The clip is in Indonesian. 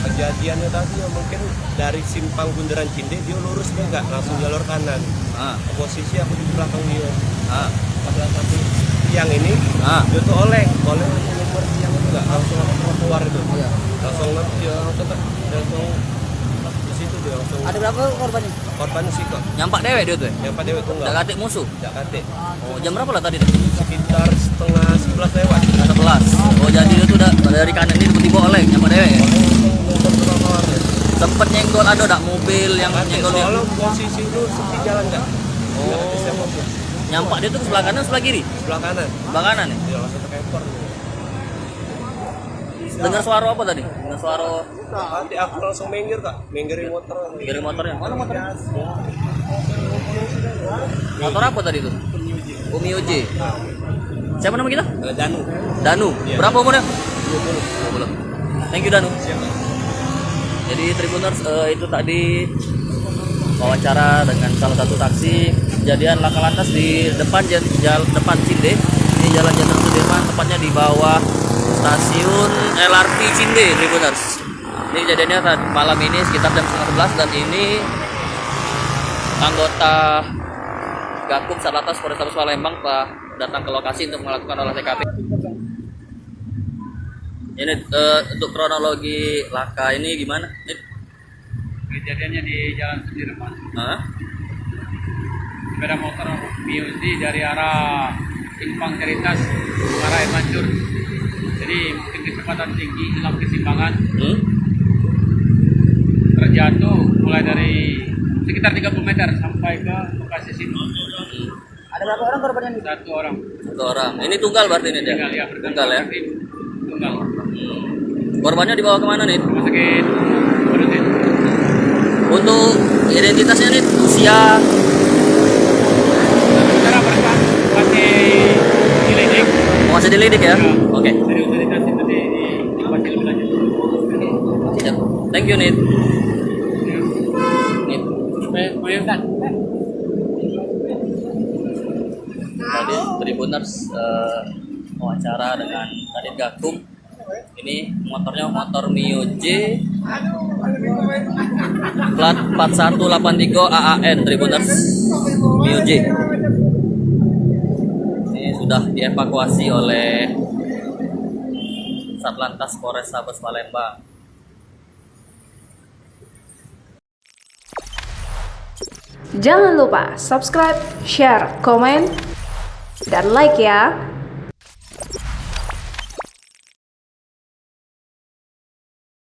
Kejadiannya tadi ya mungkin dari simpang Bundaran Cinde dia lurus deh nggak langsung jalur kanan. Posisi aku di belakang dia. Pada tapi yang ini dia tuh oleng nomor yang itu nggak langsung keluar itu. Langsung dia langsung di situ dia langsung. Ada berapa korbannya? Korbannya sih kok. Nyampak dewek dia tuh ya? Nyampak dewek tunggal. Nggak katik musuh? Nggak katik. Oh, jam berapa lah tadi deh? Sekitar setengah 11 lewat. 11. Oh, jadi dia tuh udah dari kanan ini tiba-tiba oleng nyampak dewek ya? Sempet nyenggol ada tak mobil yang nyenggol dia? Soalnya posisi itu sepi jalan nggak? Oh. Nyampak dia tuh ke sebelah kanan sebelah kiri? Sebelah kanan. Sebelah kanan ya? Iya langsung tekempor. Dengar suara apa tadi? Dengar suara Nanti aku langsung minggir kak, minggirin motor. minggirin motornya. Mana motornya? Motor apa tadi tuh? Umi Uji. Siapa nama kita? Danu. Danu. Iya. Berapa umurnya? 20. Thank you Danu. Jadi Tribuners itu tadi wawancara dengan salah satu taksi kejadian laka lantas di depan depan Cinde. Ini Jalan Jenderal Sudirman, tepatnya di bawah stasiun LRT Cinde, Tribuners. Ini kejadiannya malam ini sekitar jam 11 dan ini anggota Gakum Satlantas Polrestabes Palembang telah datang ke lokasi untuk melakukan olah TKP. Ini untuk kronologi laka ini gimana? Kejadiannya di Jalan Sudirman. Sepeda motor Miuzi dari arah Simpang Ceritas ke arah Mancur. Jadi mungkin kecepatan tinggi dalam kesimbangan. Terjatuh mulai dari sekitar 30 meter sampai ke lokasi situ. Ada berapa orang korbannya? Satu orang. Satu orang. Ini tunggal berarti ini dia? Tinggal ya. Tunggal ya? Tunggal. Korbannya dibawa kemana nih? Rumah sakit Urusin. Untuk identitasnya nih usia Secara berkat masih dilidik. masih dilidik ya? Oke. Dari identitas itu masih lebih lanjut. Siap. Thank you Nit. Bayangkan. Tadi Tribuners wawancara dengan Kadit Gakum. Ini motornya motor Mio J plat 4183 AAN Tribuners Mio J. Ini sudah dievakuasi oleh Satlantas Polrestabes Palembang. Jangan lupa subscribe, share, komen, dan like ya.